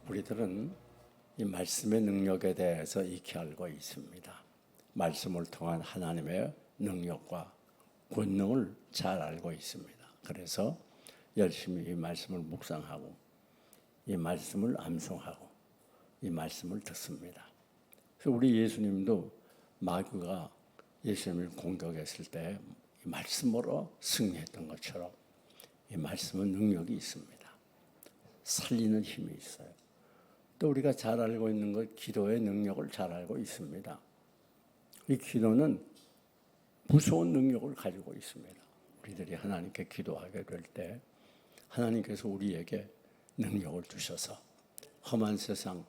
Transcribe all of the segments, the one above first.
우리들은 이 말씀의 능력에 대해서 익히 알고 있습니다. 말씀을 통한 하나님의 능력과 권능을 잘 알고 있습니다. 그래서 열심히 이 말씀을 묵상하고 이 말씀을 암송하고 이 말씀을 듣습니다. 그래서 우리 예수님도 마귀가 예수님을 공격했을 때 이 말씀으로 승리했던 것처럼 이 말씀은 능력이 있습니다. 살리는 힘이 있어요. 또 우리가 잘 알고 있는 것, 기도의 능력을 잘 알고 있습니다. 이 기도는 무서운 능력을 가지고 있습니다. 우리들이 하나님께 기도하게 될 때 하나님께서 우리에게 능력을 주셔서 험한 세상,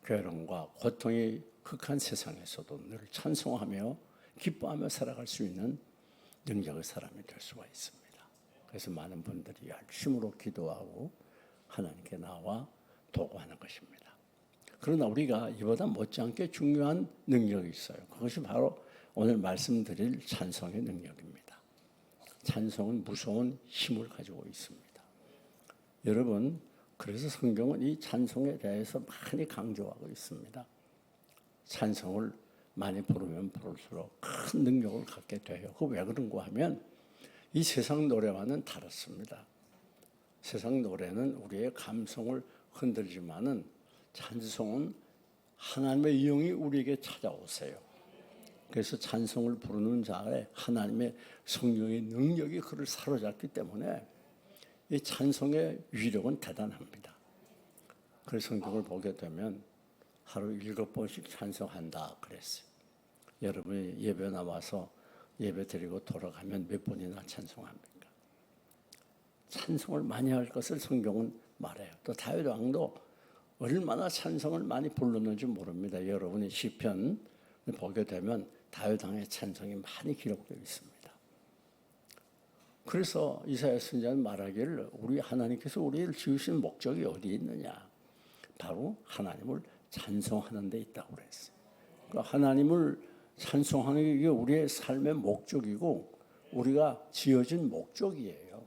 괴로움과 고통이 극한 세상에서도 늘 찬송하며 기뻐하며 살아갈 수 있는 능력의 사람이 될 수가 있습니다. 그래서 많은 분들이 열심으로 기도하고 하나님께 나와 도구하는 것입니다. 그러나 우리가 이보다 못지않게 중요한 능력이 있어요. 그것이 바로 오늘 말씀드릴 찬송의 능력입니다. 찬송은 무서운 힘을 가지고 있습니다. 여러분, 그래서 성경은 이 찬송에 대해서 많이 강조하고 있습니다. 찬송을 많이 부르면 부를수록 큰 능력을 갖게 돼요. 그 왜 그런가 하면 이 세상 노래와는 다릅니다. 세상 노래는 우리의 감성을 흔들지만은 찬송은 하나님의 영이 우리에게 찾아오세요. 그래서 찬송을 부르는 자에 하나님의 성령의 능력이 그를 사로잡기 때문에 이 찬송의 위력은 대단합니다. 그래서 성경을 보게 되면 하루 7번씩 찬송한다 그랬어요. 여러분이 예배 나와서 예배 드리고 돌아가면 몇 번이나 찬송합니까? 찬송을 많이 할 것을 성경은 말해요. 또 다윗 왕도 얼마나 찬송을 많이 불렀는지 모릅니다. 여러분이 시편 보게 되면 다윗 왕의 찬송이 많이 기록되어 있습니다. 그래서 이사야 선지자는 말하기를 우리 하나님께서 우리를 지으신 목적이 어디에 있느냐? 바로 하나님을 찬송하는 데 있다고 그랬어요. 그러니까 하나님을 찬송하는 게 우리의 삶의 목적이고 우리가 지어진 목적이에요.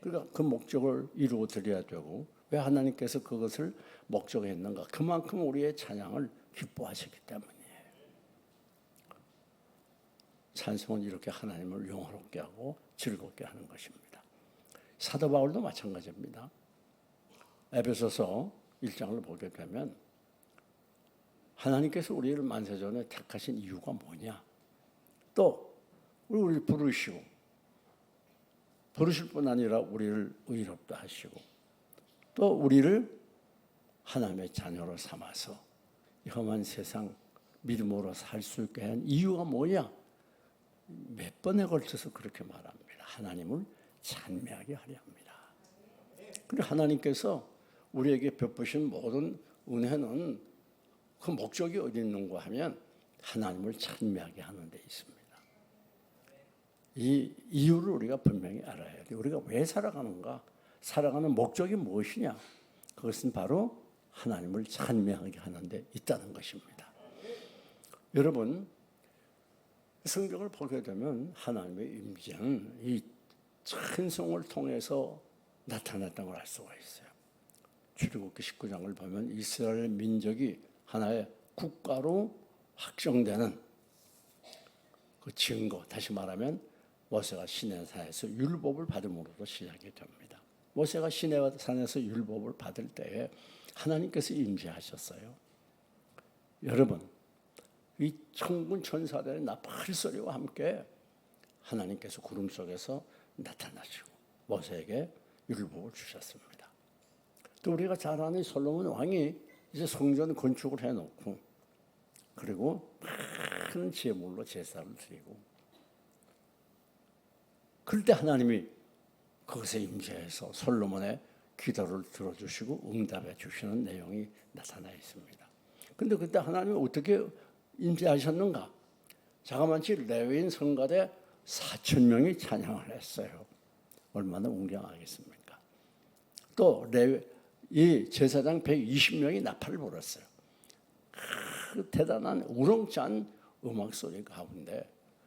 그러니까 그 목적을 이루어 드려야 되고 왜 하나님께서 그것을 목적했는가? 그만큼 우리의 찬양을 기뻐하셨기 때문이에요. 찬송은 이렇게 하나님을 영화롭게 하고 즐겁게 하는 것입니다. 사도 바울도 마찬가지입니다. 에베소서 1장을 보게 되면 하나님께서 우리를 만세전에 택하신 이유가 뭐냐? 또 우리를 부르시고 부르실 뿐 아니라 우리를 의롭다 하시고 또 우리를 하나님의 자녀로 삼아서 험한 세상 믿음으로 살 수 있게 한 이유가 뭐냐? 몇 번에 걸쳐서 그렇게 말합니다. 하나님을 찬미하게 하려 합니다. 그리고 하나님께서 우리에게 베푸신 모든 은혜는 그 목적이 어디 있는가 하면 하나님을 찬미하게 하는 데 있습니다. 이 이유를 우리가 분명히 알아야 돼요. 우리가 왜 살아가는가? 살아가는 목적이 무엇이냐? 그것은 바로 하나님을 찬미하게 하는 데 있다는 것입니다. 여러분, 성경을 보게 되면 하나님의 임재는 이 찬송을 통해서 나타났다는 걸 알 수가 있어요. 출애굽기 19장을 보면 이스라엘 민족이 하나의 국가로 확정되는 그 증거, 다시 말하면 모세가 시내산에서 율법을 받음으로도 시작이 됩니다. 모세가 시내산에서 율법을 받을 때에 하나님께서 임재하셨어요. 여러분, 이 천군 천사들의 나팔 소리와 함께 하나님께서 구름 속에서 나타나시고 모세에게 율법을 주셨습니다. 또 우리가 잘 아는 솔로몬 왕이 이제 성전 건축을 해놓고 그리고 많은 제물로 제사를 드리고 그럴 때 하나님이 그것에 임재해서 솔로몬의 기도를 들어주시고 응답해 주시는 내용이 나타나 있습니다. 그런데 그때 하나님이 어떻게 임재하셨는가? 자그마치 레위인 성가대 4,000명이 찬양을 했어요. 얼마나 웅장하겠습니까? 또 이 제사장 120명이 나팔을 불었어요. 그 대단한 우렁찬 음악 소리 가운데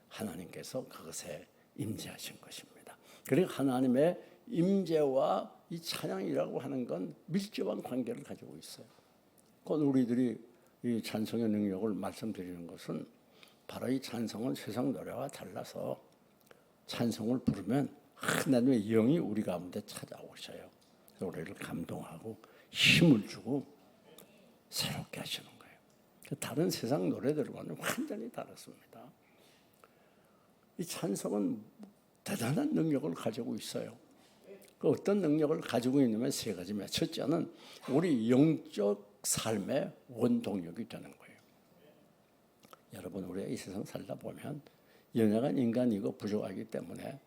하나님께서 그것에 임재하신 것입니다. 그리고 하나님의 임재와 이 찬양이라고 하는 건 밀접한 관계를 가지고 있어요. 곧 우리들이 이 찬송의 능력을 말씀드리는 것은 바로 이 찬송은 세상 노래와 달라서 찬송을 부르면 하나님의 영이 우리 가운데 찾아오셔요. 우리를 감동하고 힘을 주고 새롭게 하시는 거예요. 다른 세상 노래들과는 완전히 다르습니다. 이 찬송은 대단한 능력을 가지고 있어요. 그 어떤 능력을 가지고 있냐면 세 가지입니다. 첫째는 우리 영적 삶의 원동력이 되는 거예요. 여러분, 우리가 이 세상 살다 보면 연약한 인간이고 부족하기 때문에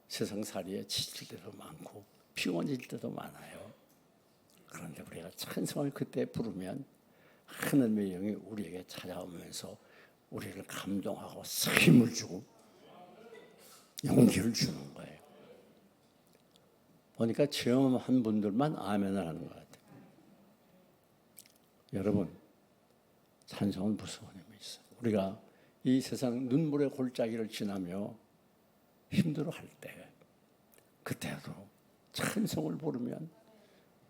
세상살이에 지칠 때도 많고 피곤해질 때도 많아요. 그런데 우리가 찬송을 그때 부르면 하나님의 영이 우리에게 찾아오면서 우리를 감동하고 힘을 주고 용기를 주는 거예요. 보니까 체험한 분들만 아멘을 하는 것 같아요. 여러분, 찬송은 무서운 힘이 있어요. 우리가 이 세상 눈물의 골짜기를 지나며 힘들어할 때, 그때도 찬송을 부르면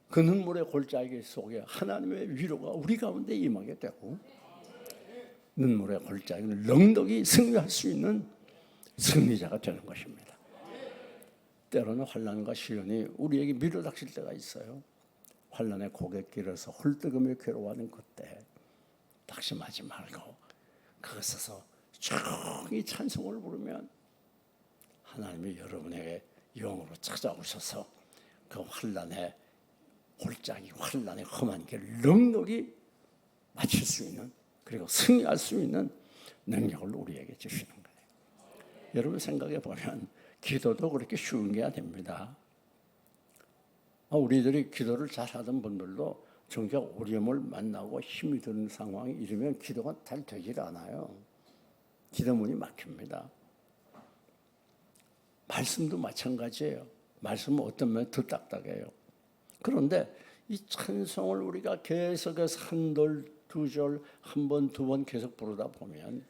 그 눈물의 골짜기 속에 하나님의 위로가 우리 가운데 임하게 되고 눈물의 골짜기를 넉넉히 승리할 수 있는 승리자가 되는 것입니다. 때로는 환난과 시련이 우리에게 밀어닥칠 때가 있어요. 환난에 고개 길어서 홀뜨금에 괴로워하는 그때 낙심하지 말고 그것에서 조용히 찬송을 부르면 하나님이 여러분에게 영으로 찾아오셔서 그 환난의 골짜기, 환난의 험한 길을 넉넉히 마칠 수 있는, 그리고 승리할 수 있는 능력을 우리에게 주시는 거예요. 여러분 생각해 보면 기도도 그렇게 쉬운 게 아닙니다. 우리들이 기도를 잘하던 분들도 정작 어려움을 만나고 힘이 드는 상황이 이르면 기도가 잘 되질 않아요. 기도문이 막힙니다. 말씀도 마찬가지예요. 말씀은 어떤 면에 더 딱딱해요. 그런데 이 찬송을 우리가 계속해서 한 절, 두 절, 한 번, 두 번 계속 부르다 보면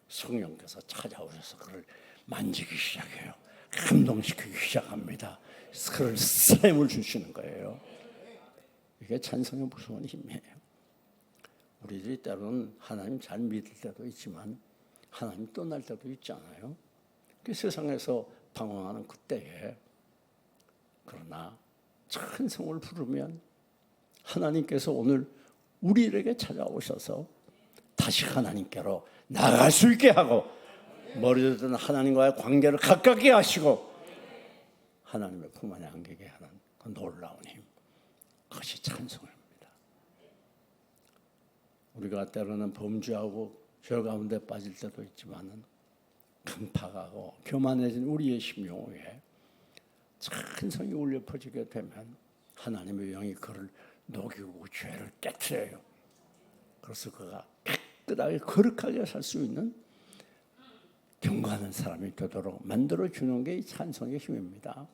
성령께서 찾아오셔서 그를 만지기 시작해요. 감동시키기 시작합니다. 그를 쓰임을 주시는 거예요. 이게 찬송의 무서운 힘이에요. 우리들이 때로는 하나님 잘 믿을 때도 있지만 하나님 떠날 때도 있잖아요. 그 세상에서 방황하는 그때에 그러나 찬송을 부르면 하나님께서 오늘 우리에게 찾아오셔서 다시 하나님께로 나아갈 수 있게 하고 멀어졌던 하나님과의 관계를 가깝게 하시고 하나님의 품 안에 안기게 하는 그 놀라운 힘, 그것이 찬송입니다. 우리가 때로는 범죄하고 죄 가운데 빠질 때도 있지만은 강팍하고 교만해진 우리의 심령에 찬송이 울려 퍼지게 되면 하나님의 영이 그를 녹이고 죄를 깨트려요. 그래서 그가 깨끗하게 거룩하게 살 수 있는 경건한 사람이 되도록 만들어주는 게 이 찬송의 힘입니다.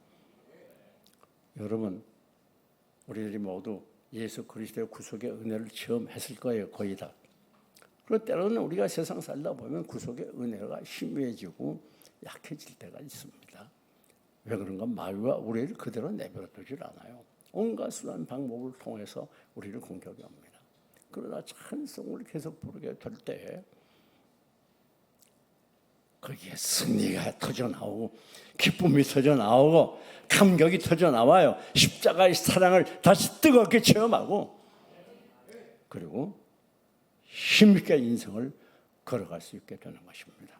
여러분, 우리들이 모두 예수 그리스도의 구속의 은혜를 체험했을 거예요. 거의 다. 그리고 때로는 우리가 세상 살다 보면 구속의 은혜가 희미해지고 약해질 때가 있습니다. 왜 그런가? 마귀가 우리를 그대로 내버려 두질 않아요. 온갖 수단 방법을 통해서 우리를 공격해 옵니다. 그러나 찬송을 계속 부르게 될 때에 거기에 승리가 터져나오고 기쁨이 터져나오고 감격이 터져나와요. 십자가의 사랑을 다시 뜨겁게 체험하고 그리고 힘있게 인생을 걸어갈 수 있게 되는 것입니다.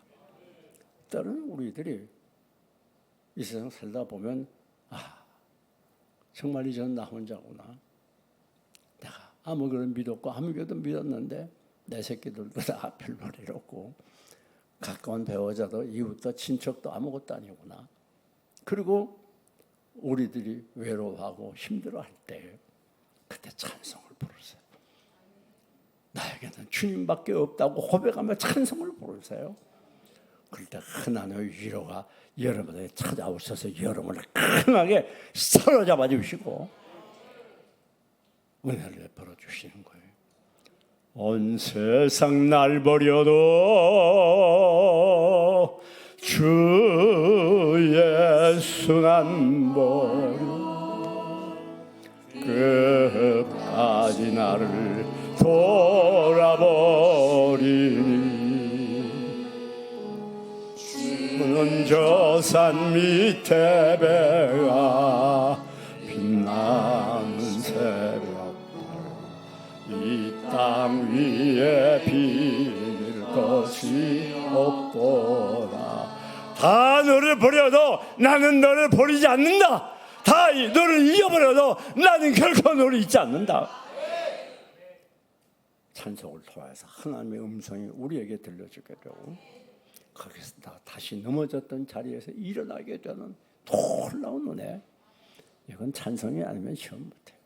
때로는 우리들이 이 세상 살다 보면 정말 이제는 나 혼자구나. 내가 아무것도 믿었고 아무것도 믿었는데 내 새끼들도 다 별볼일 없고 가까운 배우자도 이웃도 친척도 아무것도 아니구나. 그리고 우리들이 외로워하고 힘들어할 때 그때 찬송을 부르세요. 나에게는 주님밖에 없다고 고백하며 찬송을 부르세요. 그럴 때 하나님의 위로가 여러분에게 찾아오셔서 여러분을 강하게 사로잡아 주시고 은혜를 베풀어 주시는 거예요. 온 세상 날 버려도 주 예수 난 버려 끝까지 나를 돌아버리니 주는 저 산 밑에 배가 빛나는 새벽별 이 땅 위에 비길 것이 없도다. 다 너를 버려도 나는 너를 버리지 않는다. 다 너를 잊어버려도 나는 결코 너를 잊지 않는다. 찬송을 통해서 하나님의 음성이 우리에게 들려주게 되고 거기서 다시 넘어졌던 자리에서 일어나게 되는 놀라운 은혜. 이건 찬송이 아니면 시험 못해요.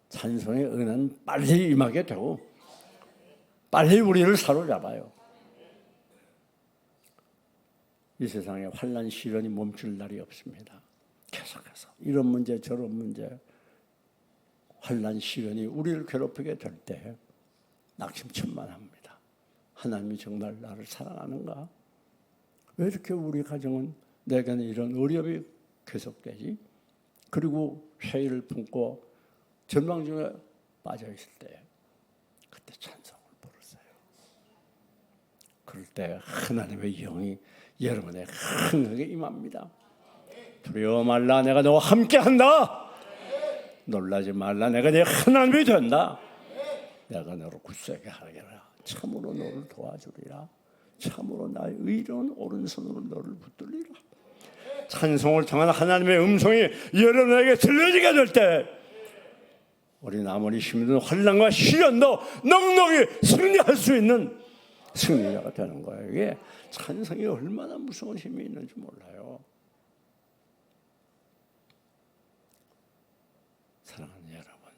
찬송의 은혜는 빨리 임하게 되고 빨리 우리를 사로잡아요. 이 세상에 환난 시련이 멈출 날이 없습니다. 계속해서 이런 문제 저런 문제 환난 시련이 우리를 괴롭히게 될 때 낙심천만합니다. 하나님이 정말 나를 사랑하는가? 왜 이렇게 우리 가정은 내게는 이런 어려움이 계속되지? 그리고 회의를 품고 절망 중에 빠져 있을 때 그때 찬송을 부르세요. 그럴 때 하나님의 영이 여러분의 강하게 임합니다. 두려워 말라, 내가 너와 함께한다. 놀라지 말라, 내가 네 하나님이 된다. 내가 너를 굳세게 하리라. 참으로 너를 도와주리라. 참으로 나의 의로운 오른손으로 너를 붙들리라. 찬송을 통한 하나님의 음성이 여러분에게 들려지게 될 때 우리 아무리 힘든 환난과 시련도 넉넉히 승리할 수 있는 승리자가 되는 거예요. 이게 찬송이 얼마나 무서운 힘이 있는지 몰라요. 사랑하는 여러분,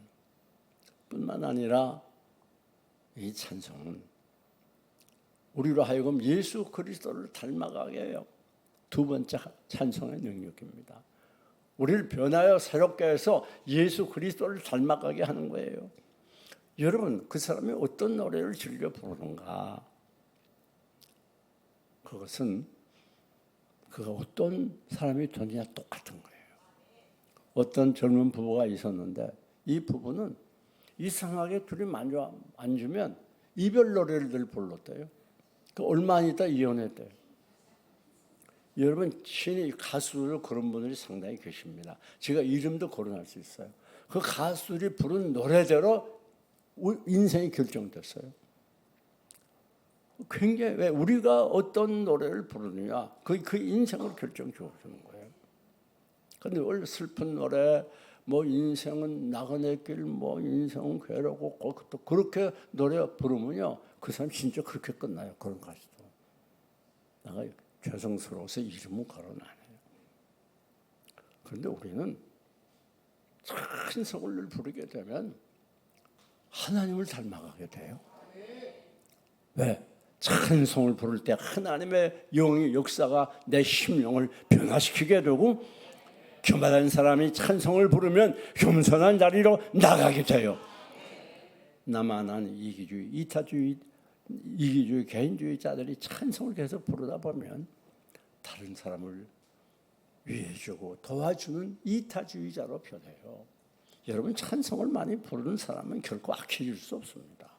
뿐만 아니라 이 찬송은 우리로 하여금 예수 그리스도를 닮아가게 해요. 두 번째 찬송의 능력입니다. 우리를 변하여 새롭게 해서 예수 그리스도를 닮아가게 하는 거예요. 여러분, 그 사람이 어떤 노래를 즐겨 부르는가? 그것은 그가 어떤 사람이 되느냐 똑같은 거예요. 어떤 젊은 부부가 있었는데 이 부부는 이상하게 둘이 앉으면 이별 노래를 불렀대요. 얼마 안 있다 이혼했대요. 여러분, 신이 가수로 그런 분들이 상당히 계십니다. 제가 이름도 거론할 수 있어요. 그 가수들이 부른 노래대로 인생이 결정됐어요. 굉장히 왜 우리가 어떤 노래를 부르느냐 그 인생을 결정 주는 거예요. 근데 원래 슬픈 노래, 뭐 인생은 나그네 길, 뭐 인생은 괴로고 또 그렇게 노래 부르면요 그 사람 진짜 그렇게 끝나요. 그런 가수도. 내가 죄송스러워서 이름은 거론 안 해요. 그런데 우리는 찬송을 부르게 되면 하나님을 닮아가게 돼요. 왜? 찬송을 부를 때 하나님의 영의 역사가 내 심령을 변화시키게 되고 교만한 사람이 찬송을 부르면 겸손한 자리로 나가게 돼요. 나만한 이기주의, 이타주의, 이기주의, 개인주의자들이 찬송을 계속 부르다 보면 다른 사람을 위해주고 도와주는 이타주의자로 변해요. 여러분, 찬송을 많이 부르는 사람은 결코 악해질 수 없습니다.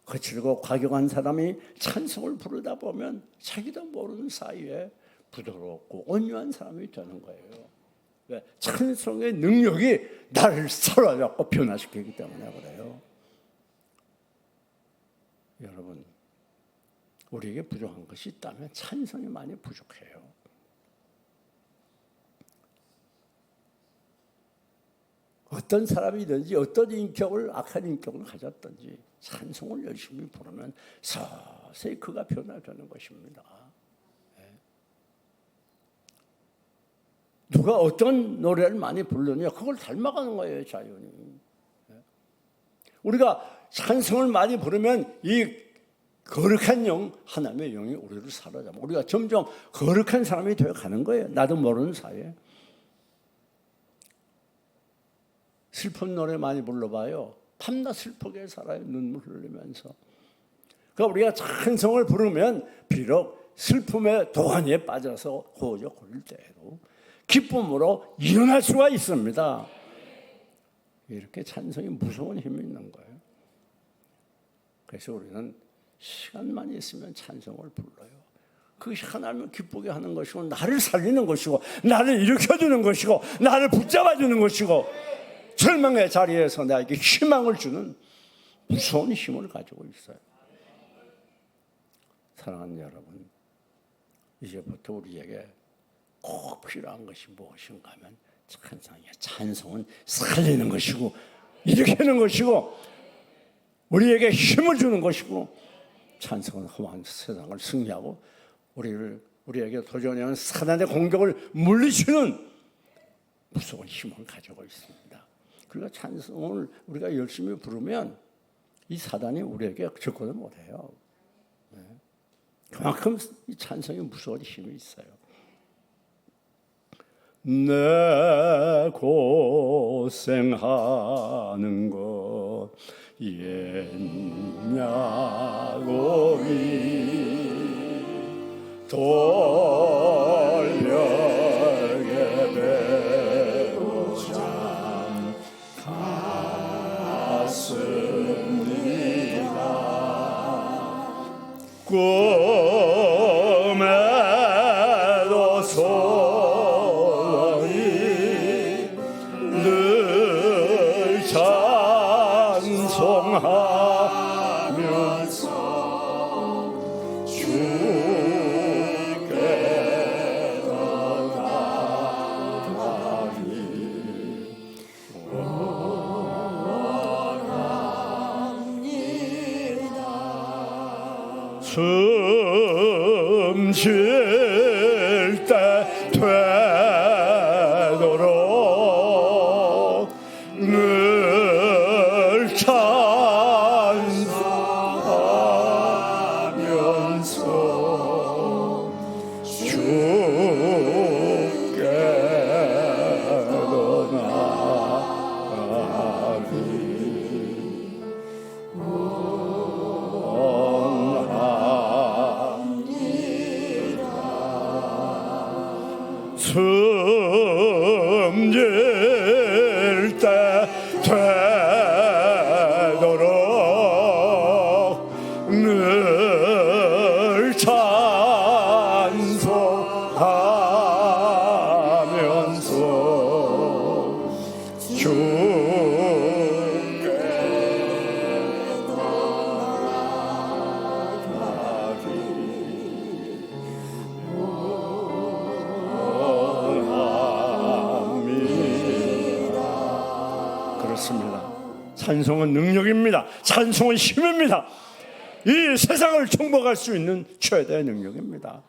거칠고 과격한 사람이 찬송을 부르다 보면 자기도 모르는 사이에 부드럽고 온유한 사람이 되는 거예요. 왜? 찬송의 능력이 나를 사로잡고 변화시키기 때문에 그래요. 여러분, 우리에게 부족한 것이 있다면 찬송이 많이 부족해요. 어떤 사람이든지 어떤 인격을 악한 인격을 가졌든지 찬송을 열심히 부르면 서서히 그가 변화되는 것입니다. 누가 어떤 노래를 많이 부르느냐 그걸 닮아가는 거예요, 자연히. 우리가 찬송을 많이 부르면 이 거룩한 영, 하나님의 영이 우리를 사로잡아 우리가 점점 거룩한 사람이 되어가는 거예요. 나도 모르는 사이에. 슬픈 노래 많이 불러봐요. 밤낮 슬프게 살아요. 눈물 흘리면서. 그러니까 우리가 찬송을 부르면 비록 슬픔의 도가니에 빠져서 호저 고릴 때에도 기쁨으로 일어날 수가 있습니다. 이렇게 찬송이 무서운 힘이 있는 거예요. 그래서 우리는 시간만 있으면 찬송을 불러요. 그것이 하나님을 기쁘게 하는 것이고, 나를 살리는 것이고, 나를 일으켜주는 것이고, 나를 붙잡아주는 것이고, 절망의 자리에서 나에게 희망을 주는 무서운 힘을 가지고 있어요. 사랑하는 여러분, 이제부터 우리에게 꼭 필요한 것이 무엇인가 하면 찬송이에요. 찬송은 살리는 것이고, 일으키는 것이고, 우리에게 힘을 주는 것이고, 찬송은 험한 세상을 승리하고 우리에게 도전하는 사단의 공격을 물리치는 무서운 힘을 가지고 있습니다. 그러니까 찬송을 우리가 열심히 부르면 이 사단이 우리에게 접근을 못해요. 그만큼 이 찬송이 무서운 힘이 있어요. 내 고생하는 것 옛냐고이 돌려게 배로 잠 갔습니다. 꿈에도 소원이 늘 찬송하면서 주께 나가리 원합니다. 숨 쉴 때 되도록 늘 찬송하면서 주께로 나가리 원합니다. 숨질 때 되도록 늘 찬송하면서 주께 원합니다. 그렇습니다. 찬송은 능력입니다. 찬송은 힘입니다. 이 세상을 정복할 수 있는 최대의 능력입니다.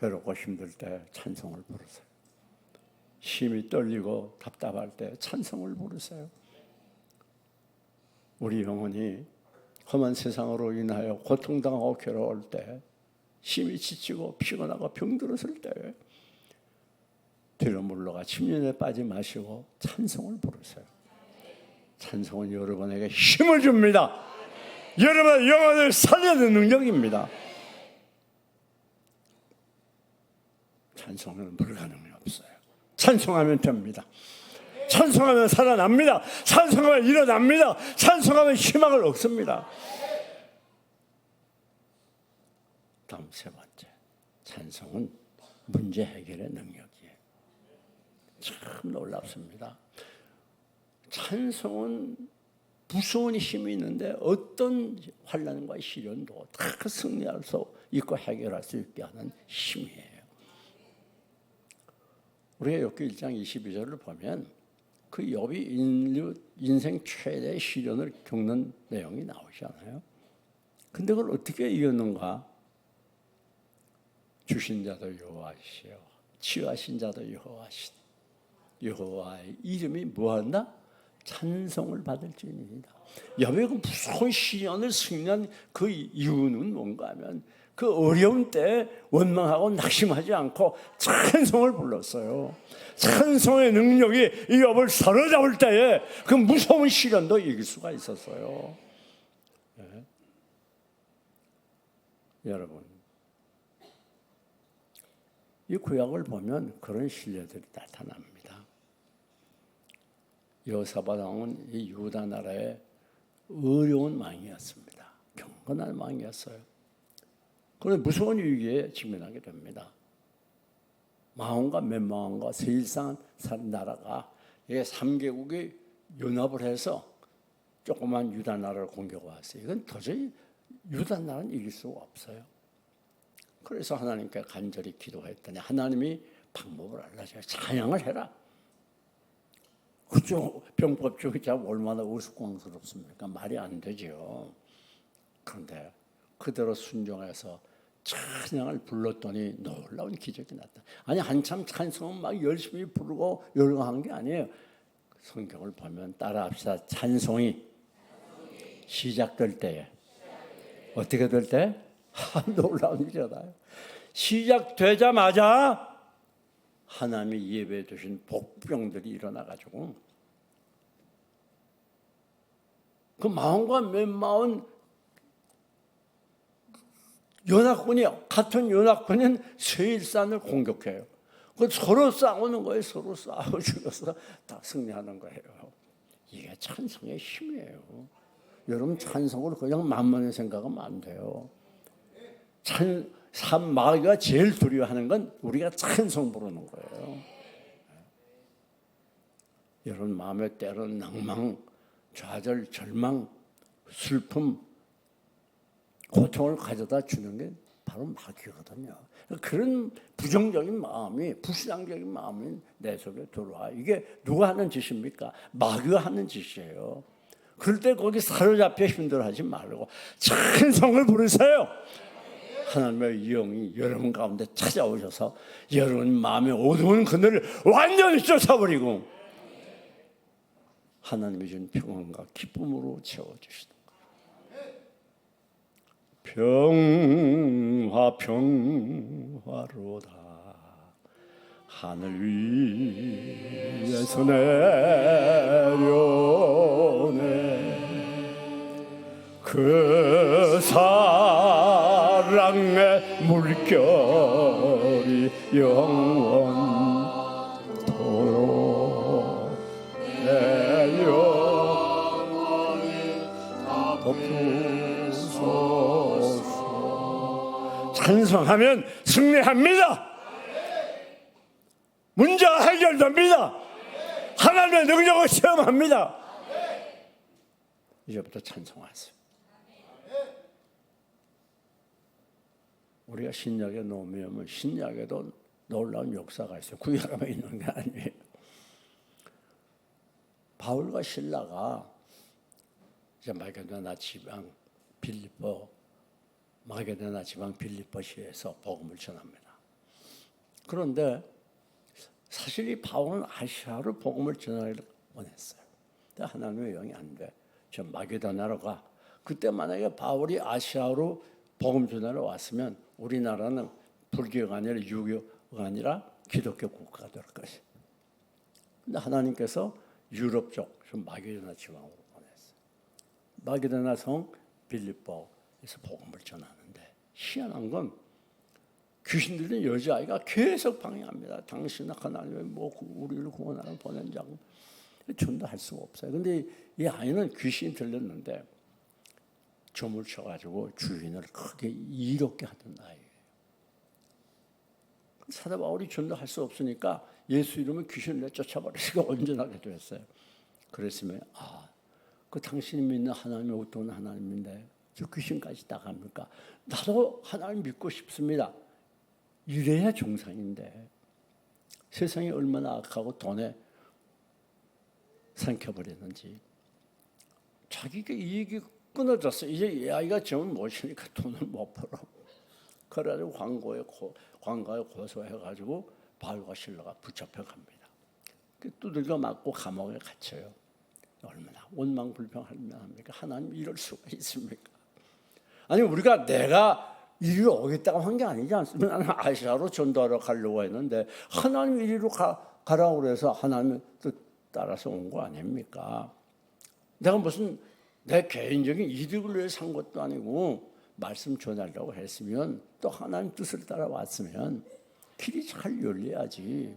괴롭고 힘들 때 찬송을 부르세요. 힘이 떨리고 답답할 때 찬송을 부르세요. 우리 영혼이 험한 세상으로 인하여 고통당하고 괴로울 때, 힘이 지치고 피곤하고 병들었을 때 뒤로 물러가 침륜에 빠지 마시고 찬송을 부르세요. 찬송은 여러분에게 힘을 줍니다. 여러분의 영혼을 살려는 능력입니다. 찬송은 불가능이 없어요. 찬송하면 됩니다. 찬송하면 살아납니다. 찬송하면 일어납니다. 찬송하면 희망을 얻습니다. 다음 세 번째, 찬송은 문제 해결의 능력이에요. 참 놀랍습니다. 찬송은 무서운 힘이 있는데 어떤 환난과 시련도 다 승리할 수 있고 해결할 수 있게 하는 힘이에요. 우리가 욥기 1장 22절을 보면 그 욥이 인생 최대의 시련을 겪는 내용이 나오잖아요. 근데 그걸 어떻게 이겼는가? 주신 자도 여호와시요 치유하신 자도 여호와시다. 여호와의 이름이 뭐한다? 찬송을 받을지니이다. 욥의 그 무서운 시련을 승리한 그 이유는 뭔가 하면 그 어려운 때 원망하고 낙심하지 않고 찬송을 불렀어요. 찬송의 능력이 이 욥을 사로잡을 때에 그 무서운 시련도 이길 수가 있었어요. 네. 여러분, 이 구약을 보면 그런 신뢰들이 나타납니다. 여호사밧 왕은 이 유다 나라의 어려운 왕이었습니다. 경건한 왕이었어요. 그런데 무서운 위기에 직면하게 됩니다. 마온과 멤마온과 세일산 나라가 이게 3개국이 연합을 해서 조그만 유다 나라를 공격해 왔어요. 이건 도저히 유다 나라는 이길 수가 없어요. 그래서 하나님께 간절히 기도했더니 하나님이 방법을 알려줘요. 찬양을 해라. 그죠? 병법 중에 얼마나 우스꽝스럽습니까? 말이 안 되죠. 그런데 그대로 순종해서 찬양을 불렀더니 놀라운 기적이 났다. 아니 한참 찬송은 막 열심히 부르고 열광한 게 아니에요. 성경을 보면 따라합시다. 찬송이 시작될 때에 어떻게 될 때? 놀라운 일이잖아요. 시작되자마자 하나님이 예배해 두신 복병들이 일어나가지고 그 마온과 멤마온 연합군이요. 같은 연합군인 세일산을 공격해요. 그 서로 싸우는 거예요. 서로 싸워 죽여서 다 승리하는 거예요. 이게 찬송의 힘이에요. 여러분 찬송을 그냥 만만히 생각하면 안 돼요. 마귀가 제일 두려워하는 건 우리가 찬송 부르는 거예요. 여러분 마음에 때로는 낭망, 좌절, 절망, 슬픔, 고통을 가져다 주는 게 바로 마귀거든요. 그런 부정적인 마음이, 불신앙적인 마음이 내 속에 들어와. 이게 누가 하는 짓입니까? 마귀가 하는 짓이에요. 그럴 때 거기 사로잡혀 힘들어하지 말고 찬송을 부르세요. 하나님의 영이 여러분 가운데 찾아오셔서 여러분 마음의 어두운 그늘을 완전히 쫓아버리고 하나님이 준 평안과 기쁨으로 채워주시는 거예요. 평화 평화로다 하늘 위에서 내려오네 그 사랑의 물결이 영원토록 내 영혼이 덮으소서. 찬송하면 승리합니다. 문제가 해결됩니다. 하나님의 능력을 체험합니다. 이제부터 찬송하세요. 우리가 신약에 놓으면 신약에도 놀라운 역사가 있어요. 구약에만 있는 게 아니에요. 바울과 실라가 이제 마게도나 지방 빌립보시에서 복음을 전합니다. 그런데 사실 이 바울은 아시아로 복음을 전하기를 원했어요. 근데 하나님의 영이 안 돼. 저 마게도나로 가. 그때 만약에 바울이 아시아로 복음 전하러 왔으면 우리나라는 불교가 아니라 유교가 아니라 기독교 국가가 될 것이에요. 근데 하나님께서 유럽 쪽 마게도나 지방으로 보냈어요. 마게도나 성 빌립보에서 복음을 전하는데 희한한 건 귀신 들린 여자아이가 계속 방해합니다. 당신은 하나님의 우리를 구원하러 보낸 자고 전도할 수가 없어요. 근데 이 아이는 귀신이 들렸는데 점을 쳐가지고 주인을 크게 이롭게 하던 아이예요. 사도 바울이 전도할 수 없으니까 예수 이름은 귀신을 내쫓아버리니까 온전하게 됐어요. 그랬으면 그 당신이 믿는 하나님이 어떤 하나님인데 저 귀신까지 다 갑니까? 나도 하나님 믿고 싶습니다. 이래야 정상인데 세상이 얼마나 악하고 돈에 삼켜버렸는지 자기가 이익이 끊어졌어. 이제 이 아이가 점을 못 치니까 돈을 못 벌어. 그래가지고 관가에 고소해가지고 바울과 실라가 붙잡혀 갑니다. 두들겨 맞고 감옥에 갇혀요. 얼마나 원망불평합니까? 하나님 이럴 수가 있습니까? 아니 우리가 내가 이리로 오겠다고 한 게 아니지 않습니까? 나는 아시아로 전도하러 가려고 했는데 하나님 이리로 가라고 그래서 하나님 뜻 따라서 온 거 아닙니까? 내가 무슨 내 개인적인 이득을 위해 산 것도 아니고 말씀 전하려고 했으면 또 하나님 뜻을 따라왔으면 길이 잘 열려야지.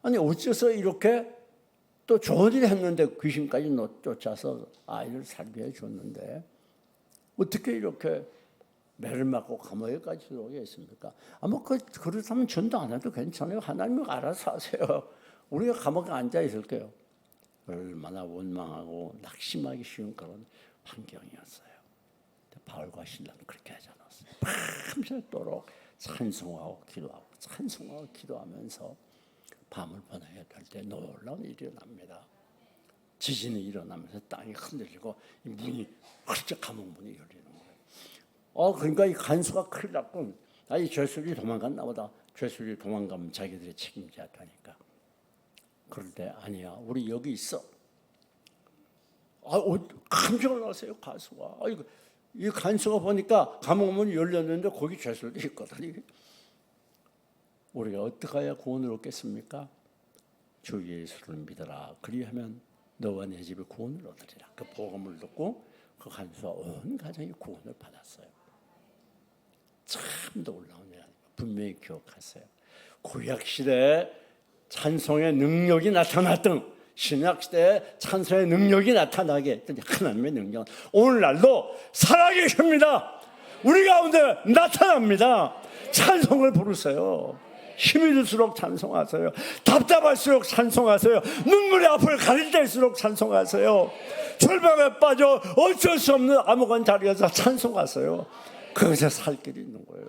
아니 어째서 이렇게 또 좋은 일 했는데 귀신까지 쫓아서 아이를 살게 해줬는데 어떻게 이렇게 매를 맞고 감옥에까지 들어오게 했습니까? 아마 그렇다면 전도 안 해도 괜찮아요. 하나님이 알아서 하세요. 우리가 감옥에 앉아 있을게요. 얼마나 원망하고 낙심하기 쉬운 그런 환경이었어요. 바울과 실라는 그렇게 하지 않았어요. 밤새도록 찬송하고 기도하고 찬송하고 기도하면서 밤을 보내야 될 때 놀라운 일이 일어납니다. 지진이 일어나면서 땅이 흔들리고 문이 훌쩍 감옥 문이 열리는 거예요. 그러니까 이 간수가 큰일 났군. 이 죄수들이 도망갔나 보다. 죄수들이 도망가면 자기들이 책임져야 되니까. 그럴 때 아니야, 우리 여기 있어. 깜짝 놀랐어요, 간수가. 이 간수가 보니까 감옥 문이 열렸는데 거기 죄수들이 있거든. 우리가 어떻게 해야 구원을 얻겠습니까? 주 예수를 믿어라. 그리하면 너와 내 집에 구원을 얻으리라. 그 복음을 듣고 그 간수와 온 가정이 구원을 받았어요. 참 놀라운 일. 분명히 기억하세요. 구약시대에 찬송의 능력이 나타났던 신약시대에 찬송의 능력이 나타나게 했던 하나님의 능력은 오늘날도 살아계십니다. 우리 가운데 나타납니다. 찬송을 부르세요. 힘이 들수록 찬송하세요. 답답할수록 찬송하세요. 눈물이 앞을 가릴 때일수록 찬송하세요. 절망에 빠져 어쩔 수 없는 아무건 자리에서 찬송하세요. 그것에 살 길이 있는 거예요.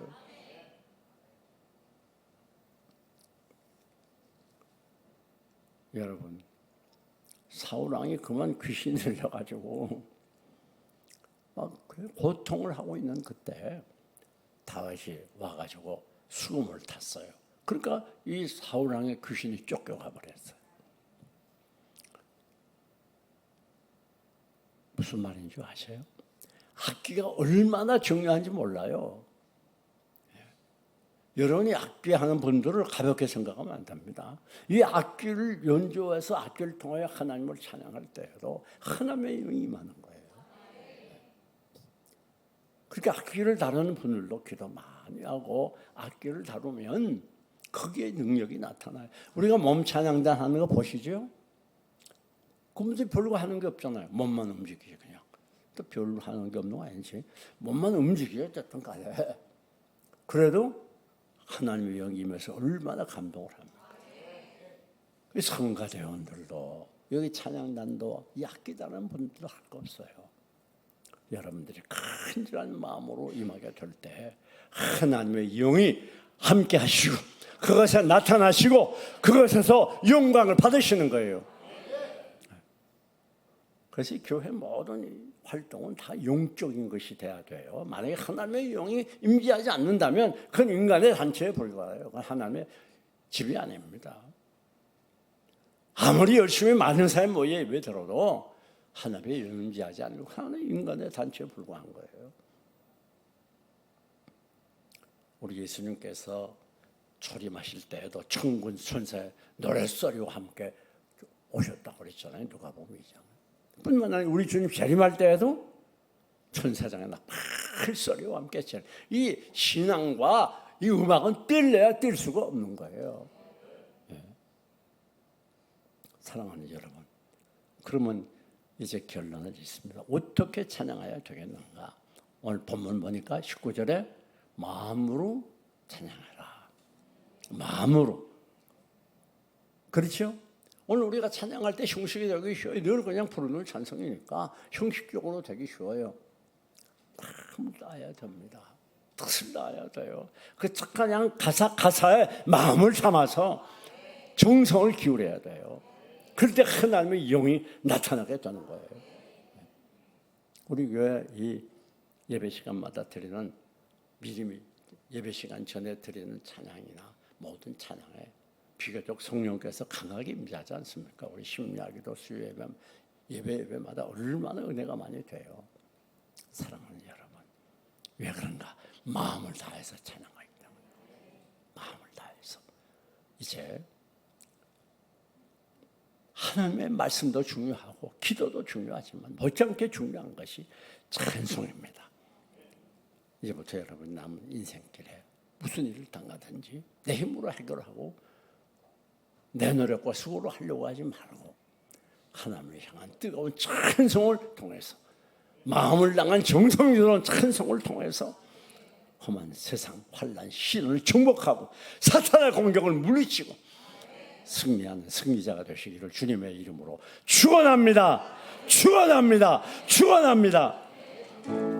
여러분, 사울왕이 그만 귀신이 들려가지고 막 고통을 하고 있는 그때 다윗이 와가지고 수금을 탔어요. 그러니까 이 사울왕의 귀신이 쫓겨가 버렸어요. 무슨 말인지 아세요? 악기가 얼마나 중요한지 몰라요. 여러분이 악기하는 분들을 가볍게 생각하면 안 됩니다. 이 악기를 연주해서 악기를 통하여 하나님을 찬양할 때에도 하나님의 영이 임하는 거예요. 그러니까 악기를 다루는 분들도 기도 많이 하고 악기를 다루면 거기에 능력이 나타나요. 우리가 몸 찬양단 하는 거 보시죠? 그분들 별거 하는 게 없잖아요. 몸만 움직이지 그냥. 또 별로 하는 게 없는 거 아니지. 몸만 움직이죠. 어쨌든 간에. 그래도 하나님의 영이 임해서 얼마나 감동을 합니까? 성가대원들도 여기 찬양단도 이 악기 다루는 분들도 할 거 없어요. 여러분들이 간절한 마음으로 임하게 될 때 하나님의 영이 함께 하시고 그것에 나타나시고 그것에서 영광을 받으시는 거예요. 그래서 교회 모든 활동은 다 영적인 것이 돼야 돼요. 만약에 하나님의 영이 임재하지 않는다면 그건 인간의 단체에 불과해요. 그건 하나님의 집이 아닙니다. 아무리 열심히 많은 사람이 모여 예배 들어도 하나님의 영이 임재하지 않는 하나는 인간의 단체에 불과한 거예요. 우리 예수님께서 초림하실 때에도 천군 천사의 노랫소리와 함께 오셨다고 그랬잖아요. 누가복음 2장. 뿐만 아니라 우리 주님 재림할 때에도 천사장에 팔소리와 함께 이 신앙과 이 음악은 뛸래야 뛸 수가 없는 거예요. 예. 사랑하는 여러분, 그러면 이제 결론을 짓습니다. 어떻게 찬양해야 되겠는가? 오늘 본문 보니까 19절에 마음으로 찬양해라. 마음으로. 그렇죠? 오늘 우리가 찬양할 때 형식이 되기 쉬워요. 늘 그냥 부르는 찬송이니까 형식적으로 되기 쉬워요. 마음을 다해야 됩니다. 뜻을 다해야 돼요. 그 그냥 가사에 마음을 담아서 정성을 기울여야 돼요. 그럴 때 하나님의 영이 나타나게 되는 거예요. 우리 교회 이 예배 시간마다 드리는 미리 예배 시간 전에 드리는 찬양이나 모든 찬양에 비교적 성령께서 강하게 임재하지 않습니까? 우리 심야기도 수요 예배마다 얼마나 은혜가 많이 돼요. 사랑하는 여러분, 왜 그런가? 마음을 다해서 찬양하기 때문에. 마음을 다해서. 이제 하나님의 말씀도 중요하고 기도도 중요하지만 못지않게 중요한 것이 찬송입니다. 이제부터 여러분 남은 인생길에 무슨 일을 당하든지 내 힘으로 해결하고 내 노력과 수고로 하려고 하지 말고 하나님을 향한 뜨거운 찬송을 통해서 마음을 향한 정성스러운 찬송을 통해서 험한 세상 환난 시련을 정복하고 사탄의 공격을 물리치고 승리하는 승리자가 되시기를 주님의 이름으로 축원합니다. 축원합니다. 축원합니다.